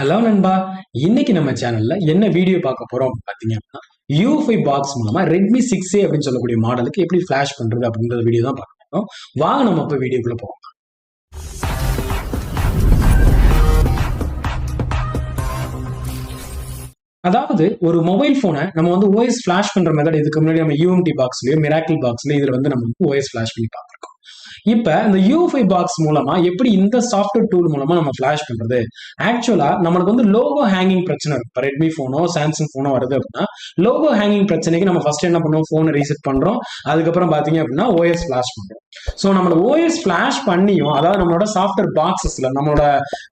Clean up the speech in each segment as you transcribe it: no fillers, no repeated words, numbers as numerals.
Hello நண்பா. இன்னைக்கு நம்ம சேனல்ல என்ன வீடியோ பார்க்க போறோம் பாத்தீங்க அப்படின்னா U5 பாக்ஸ் மூலமா ரெட்மி 6A அப்படின்னு சொல்லக்கூடிய மாடலுக்கு எப்படி ஃபிளாஷ் பண்றது அப்படின்ற வீடியோ தான் பார்க்க போறோம். வாங்க நம்ம இப்ப வீடியோக்குள்ள போவோம். அதாவது ஒரு மொபைல் போனை நம்ம வந்து OS ஃபிளாஷ் பண்ற மெத்தட் இதுக்கு முன்னாடி நம்ம UMT பாக்ஸ்லயோ மிராக்கிள் பாக்ஸ்லயோ இதுல வந்து நம்ம OS ஃபிளாஷ் பண்ணி பார்த்திருக்கோம். இப்ப இந்த U5 பாக்ஸ் மூலமா எப்படி இந்த சாஃப்ட்வேர் டூல் மூலமா நம்ம ஃபிளாஷ் பண்றது? ஆக்சுவலா நம்மளுக்கு வந்து லோகோ ஹேங்கிங் பிரச்சனை இருக்கு. இப்போ ரெட்மி போனோ சாம்சங் போனோ வருது அப்படின்னா லோகோ ஹேங்கிங் பிரச்சனைக்கு நம்ம ஃபர்ஸ்ட் என்ன பண்ணுவோம், போனை ரீசெட் பண்றோம். அதுக்கப்புறம் பாத்தீங்க அப்படின்னா OS ஃபிளாஷ் பண்றோம். ஸோ நம்மளோட OS ஃபிளாஷ் பண்ணியும், அதாவது நம்மளோட சாஃப்ட்வேர் பாக்ஸஸ்ல நம்மளோட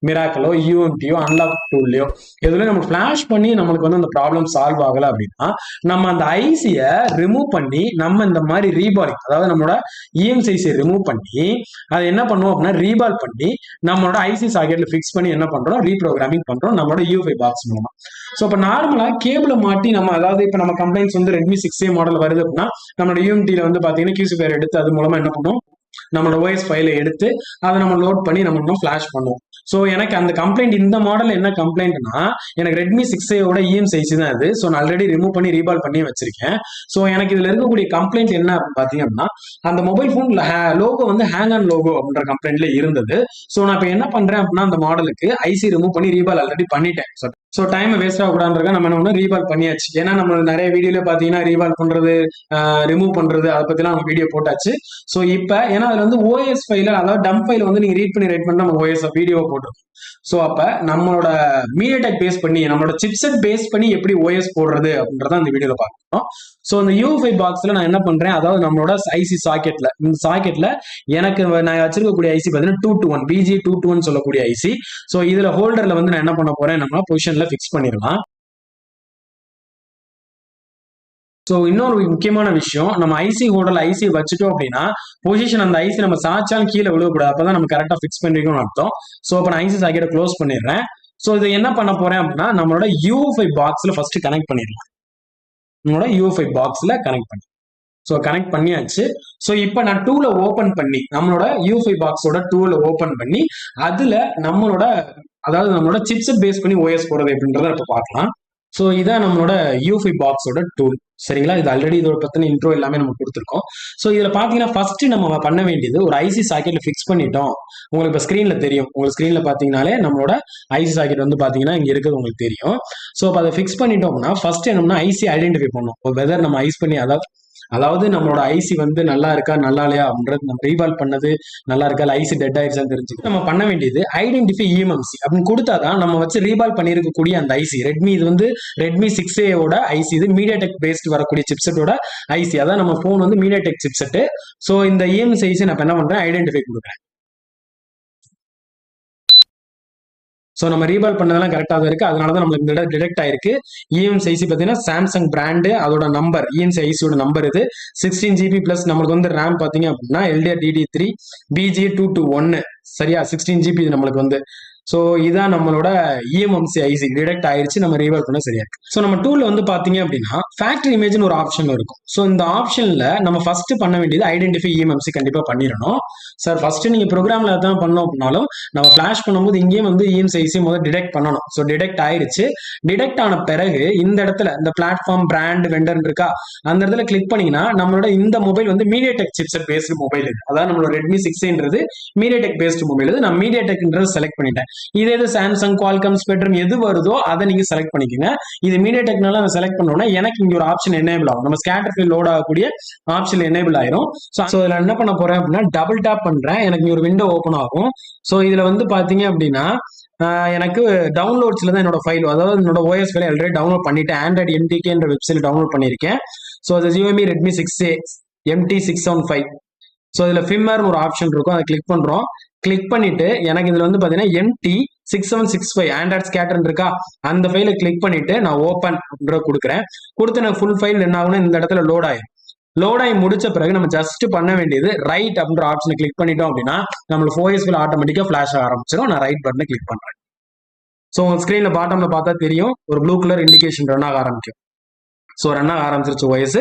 மிராக்கலோ UMTயோ அன்லாக் டூல்லையோ இதுல நம்ம ஃபிளாஷ் பண்ணி நம்மளுக்கு வந்து அந்த ப்ராப்ளம் சால்வ் ஆகல அப்படின்னா நம்ம அந்த ஐசியை ரிமூவ் பண்ணி நம்ம இந்த மாதிரி ரீபாலிங், அதாவது நம்மளோட இஎம்சிஐசியை ரிமூவ் பண்ணி அதை என்ன பண்ணுவோம் அப்படின்னா ரீபால் பண்ணி நம்மளோட ஐசி சாக்கெட்ல ஃபிக்ஸ் பண்ணி என்ன பண்றோம், ரீப்ரோகிராமிங் பண்றோம் நம்மளோட U5 பாக்ஸ் மூலமா. ஸோ இப்போ நார்மலா கேபிளை மாட்டி நம்ம, அதாவது இப்போ நம்ம கம்ப்ளைண்ட்ஸ் வந்து ரெட்மி 6A மாடல் வருது அப்படின்னா நம்மளோட யூஎம்டில வந்து பாத்தீங்கன்னா QC ஃபைல் எடுத்து அது மூலமா என்ன பண்ணுவோம், நம்மளோட OS ஃபைலை எடுத்து அதை நம்ம லோட் பண்ணி நம்ம இன்னும் ஃபிளாஷ் பண்ணுவோம். ஸோ எனக்கு அந்த கம்ப்ளைண்ட், இந்த மாடல் என்ன கம்ப்ளைண்ட்னா எனக்கு ரெட்மி 6A இஎம்சிஐசி தான் இது. ஸோ நான் ஆல்ரெடி ரிமூவ் பண்ணி ரீபால் பண்ணி வச்சிருக்கேன். ஸோ எனக்கு இதுல இருக்கக்கூடிய கம்ப்ளைண்ட் என்ன பாத்தீங்க அப்படின்னா அந்த மொபைல் போன் லோகோ வந்து ஹேங் ஆன் லோகோ அப்படின்ற கம்ப்ளைண்ட்ல இருந்தது. ஸோ நான் இப்போ என்ன பண்றேன் அப்படின்னா அந்த மாடலுக்கு ஐசி ரிமூவ் பண்ணி ரீபால் ஆல்ரெடி பண்ணிட்டேன். ஸோ டைம் வேஸ்ட் ஆகக்கூடாதுன்றதுக்காக நம்ம என்ன பண்ணோம், ரீபால் பண்ணியாச்சு. ஏன்னா நம்ம நிறைய வீடியோல பாத்தீங்கன்னா ரீபால் பண்றது, ரிமூவ் பண்றது, அதை பத்திலாம் நம்ம வீடியோ போட்டாச்சு. ஸோ இப்போ ஏன்னா அதுல வந்து OS ஃபைல, அதாவது டம்ப் ஃபைல வந்து நீங்க ரீட் பண்ணி நம்ம OS வீடியோ போட்டோம். ஸோ அப்ப நம்மளோட மீடியாடெக் பேஸ் பண்ணி, நம்மளோட சிப்செட் பேஸ் பண்ணி எப்படி OS போடுறது அப்படின்றத அந்த வீடியோல பார்க்கணும். ஸோ இந்த U5 பாக்ஸ்ல நான் என்ன பண்றேன், அதாவது நம்மளோட ஐசி சாக்கெட்ல, இந்த சாக்கெட்ல எனக்கு நான் வச்சிருக்கக்கூடிய ஐசி பார்த்தீங்கன்னா 221 BG221 சொல்லக்கூடிய ஐசி. ஸோ இதுல ஹோல்டர்ல வந்து நான் என்ன பண்ண போறேன், நம்ம பொசிஷன்ல ஃபிக்ஸ் பண்ணிடலாம். ஸோ இன்னொரு முக்கியமான விஷயம், நம்ம ஐசி ஹோல்டர்ல ஐசி வச்சுட்டோம் அப்படின்னா பொசிஷன் அந்த ஐசி நம்ம சாச்சாலும் கீழே விழுவக்கூடாது. அப்பதான் நம்ம கரெக்டா ஃபிக்ஸ் பண்ணிருக்கோம்னு அர்த்தம். ஸோ இப்போ நான் ஐசி சாக்கெட்டை க்ளோஸ் பண்ணிடுறேன். ஸோ இதை என்ன பண்ண போறேன் அப்படின்னா நம்மளோட U5 பாக்ஸ்ல ஃபர்ஸ்ட் கனெக்ட் பண்ணிடலாம். நம்மளோட U5 பாக்ஸ்ல கனெக்ட் பண்ணி, ஸோ கனெக்ட் பண்ணியாச்சு. ஸோ இப்போ நான் டூல ஓபன் பண்ணி நம்மளோட U5 பாக்ஸோட டூல ஓபன் பண்ணி அதுல நம்மளோட, அதாவது நம்மளோட சிப்செட் பேஸ் பண்ணி OS போடுறது அப்படின்றத இப்போ பார்க்கலாம். ஸோ இதான் நம்மளோட U5 பாக்ஸோட டூல். சரிங்களா, இது ஆல்ரெடி இதோட பத்தின இன்ட்ரோ எல்லாமே நம்ம கொடுத்துருக்கோம். ஸோ இதுல பாத்தீங்கன்னா ஃபர்ஸ்ட் நம்ம பண்ண வேண்டியது ஒரு ஐசி சாக்கெட்ல ஃபிக்ஸ் பண்ணிட்டோம். உங்களுக்கு இப்போ ஸ்கிரீன்ல தெரியும், உங்களுக்கு ஸ்கிரீன்ல பாத்தீங்கன்னாலே நம்மளோட ஐசி சாக்கெட் வந்து பாத்தீங்கன்னா இங்க இருக்கிறது உங்களுக்கு தெரியும். ஸோ இப்போ அதை ஃபிக்ஸ் பண்ணிட்டோம்னா ஃபர்ஸ்ட் என்னன்னா ஐசி ஐடென்டிஃபை பண்ணும், வெதர் நம்ம ஐஸ் பண்ணி, அதாவது நம்மளோட ஐசி வந்து நல்லா இருக்கா நல்லா இல்லையா அப்படின்றது, நம்ம ரீபால் பண்ணது நல்லா இருக்கா, ஐசி டெட் ஆயிடுச்சான்னு தெரிஞ்சுட்டு நம்ம பண்ண வேண்டியது ஐடென்டிஃபை இஎம்எம்சி அப்படின்னு கொடுத்தாதான் நம்ம வச்சு ரீபால் பண்ணிருக்கக்கூடிய அந்த ஐசி. ரெட்மி இது வந்து ரெட்மி 6A ஐசி, இது மீடியாடெக் பேஸ்ட் வரக்கூடிய சிப்செட்டோட ஐசி. அதான் நம்ம போன் வந்து மீடியாடெக் சிப்செட். ஸோ இந்த இஎம்எம்சி ஐசி நான் என்ன பண்றேன், ஐடென்டிஃபை கொடுக்குறேன். ஸோ நம்ம ரீபால் பண்ணதெல்லாம் கரெக்டாக இருக்கு, அதனால தான் நம்மளுக்கு டிடெக்ட் ஆயிருக்கு. இஎம்சிஐசி பார்த்தீங்கன்னா சாம்சங் பிராண்டு, அதோட நம்பர் இஎம்சிஐசியோட நம்பர் இது 16GB பிளஸ். நம்மளுக்கு வந்து ரேம் பார்த்தீங்க அப்படின்னா LDR-DD3 BG221. சரியா, 16GB இது நம்மளுக்கு வந்து. ஸோ இதான் நம்மளோட இஎம்எம்சி ஐசி டிடெக்ட் ஆயிருச்சு, நம்ம ரீவால் பண்ண சரியா இருக்கு. ஸோ நம்ம டூல்ல வந்து பாத்தீங்க அப்படின்னா ஃபேக்டரி இமேஜ்னு ஒரு ஆப்ஷன் இருக்கும். ஸோ இந்த ஆப்ஷன்ல நம்ம ஃபர்ஸ்ட் பண்ண வேண்டியது ஐடென்டிஃபை இஎம்எம்சி கண்டிப்பா பண்ணிடணும். சார் ஃபர்ஸ்ட் நீங்க ப்ரோக்ராம்ல தான் பண்ணோம் அப்படின்னாலும் நம்ம ஃபிளாஷ் பண்ணும்போது இங்கேயும் வந்து இஎம்சிஐசி முதல்ல டிடெக்ட் பண்ணணும். ஸோ டிடெக்ட் ஆயிருச்சு. டிடெக்ட் ஆன பிறகு இந்த இடத்துல இந்த பிளாட்ஃபார்ம் பிராண்ட் வெண்டர் இருக்கா, அந்த இடத்துல கிளிக் பண்ணீங்கன்னா நம்மளோட இந்த மொபைல் வந்து மீடியாடெக் சிப்செட் பேஸ்டு மொபைல். இது அதாவது நம்மளோட Redmi 6A MediaTek based mobile. இது நான் மீடியாடெக்ன்றது செலக்ட் பண்ணிட்டேன். இதே இது சாம்சங், குவால்காம், ஸ்பெக்ட்ரம் எது வருதோ அதை நீங்க செலக்ட் பண்ணிக்கோங்க. இது மீடியாடெக்னால நம்ம செலக்ட் பண்ணோம்னா எனக்கு இங்க ஒரு ஆப்ஷன் எனேபிள் ஆகும், நம்ம ஸ்கேட்டர் ஃபீல்ட் லோட் ஆகக்கூடிய ஆப்ஷன் எனேபிள் ஆயிரும். ஸோ இதுல என்ன பண்ண போறேன் அப்படின்னா டபுள் டேப் பண்றேன், எனக்கு ஒரு விண்டோ ஓப்பன் ஆகும். ஸோ இதுல வந்து பாத்தீங்க அப்படின்னா எனக்கு டவுன்லோட்ஸ்ல தான் என்னோட ஃபைல், அதாவது என்னோட OS ஃபைல் ஆல்ரெடி டவுன்லோட் பண்ணிட்டேன். ஆண்ட்ராய்டு MTK என்ற வெப்சைட் டவுன்லோட் பண்ணியிருக்கேன். ஸோ அது Xiaomi Redmi 6A MT675. So இதுல ஃபிம்மர்னு ஒரு ஆப்ஷன் இருக்கும், அதை கிளிக் பண்றோம். கிளிக் பண்ணிட்டு எனக்கு இதுல வந்து பாத்தீங்கன்னா MT6765 ஆண்ட்ராய்ட் ஸ்கேட்டர் இருக்கா, அந்த ஃபைலை கிளிக் பண்ணிட்டு நான் ஓப்பன் கொடுக்குறேன். கொடுத்து நான் ஃபுல் ஃபைல் என்ன ஆகும்னா இந்த இடத்துல லோட் ஆயிடும். லோட் ஆகி முடிச்ச பிறகு நம்ம ஜஸ்ட் பண்ண வேண்டியது ரைட் அப்படின்ற ஆப்ஷனை கிளிக் பண்ணிட்டோம் அப்படின்னா நம்மளுக்கு OS ஃபைல் ஆட்டோமேட்டிக்கா ஃபிளாஷ் ஆக ஆரம்பிச்சிடும். நான் ரைட் பட்டனை கிளிக் பண்றேன். ஸோ உங்க ஸ்கிரீன்ல பாட்டம்ல பார்த்தா தெரியும், ஒரு ப்ளூ கலர் இண்டிகேஷன் ரன் ஆக ஆரம்பிக்கும். ஸோ ரன் ஆக ஆரம்பிச்சிருச்சு OS.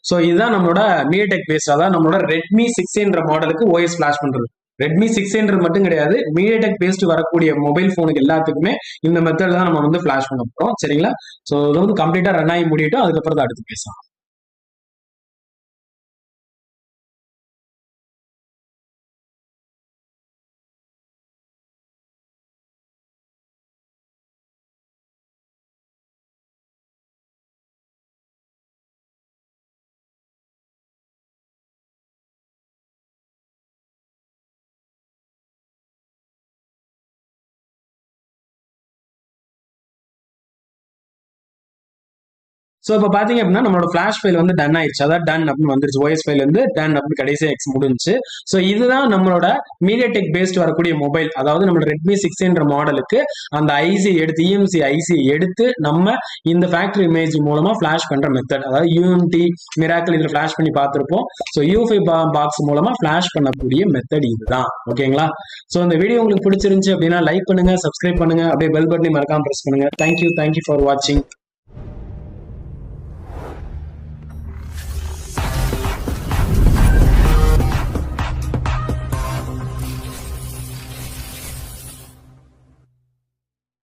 ஸோ இதுதான் நம்மளோட மீடியாடெக் பேஸ்ட், அதாவது நம்மளோட ரெட்மி 6A மாடலுக்கு OS ஃபிளாஷ் பண்றது. ரெட்மி 600 மட்டும் கிடையாது, மீடியாடெக் பேஸ்ட் வரக்கூடிய மொபைல் போனுக்கு எல்லாத்துக்குமே இந்த மெத்தட் தான் நம்ம வந்து ஃபிளாஷ் பண்ண போறோம். சரிங்களா? ஸோ இது வந்து கம்ப்ளீட்டா ரன் ஆகி முடியட்டும், அதுக்கப்புறம் தான் அடுத்து பேசலாம். ஸோ இப்போ பார்த்தீங்க அப்படின்னா நம்மளோட ஃபிளாஷ் ஃபைல் வந்து டன் ஆயிடுச்சு. அதாவது டன் அப்படின்னு வந்துருச்சு. OS ஃபைல் வந்து டன் அப்படின்னு கடைசியாக எக்ஸ் முடிஞ்சுச்சு. ஸோ இதுதான் நம்மளோட மீடியாடெக் பேஸ்ட் வரக்கூடிய மொபைல். அதாவது நம்மளோட ரெட்மி 600 மாடலுக்கு அந்த ஐசி எடுத்து இஎம்சி ஐசி எடுத்து நம்ம இந்த ஃபேக்டரி இமேஜ் மூலமா ஃபிளாஷ் பண்ற மெத்தட். அதாவது யூஎம்டி மிராக்கிள் இதில் ஃபிளாஷ் பண்ணி பார்த்துருப்போம். ஸோ UFI பாக்ஸ் மூலமா ஃபிளாஷ் பண்ணக்கூடிய மெத்தட் இதுதான். ஓகேங்களா? ஸோ இந்த வீடியோ உங்களுக்கு பிடிச்சிருந்துச்சு அப்படின்னா லைக் பண்ணுங்க, சப்ஸ்கிரைப் பண்ணுங்க, அப்படியே பெல் பட்டனை மறக்காம பிரஸ் பண்ணுங்க. தேங்க்யூ ஃபார் வாட்சிங்.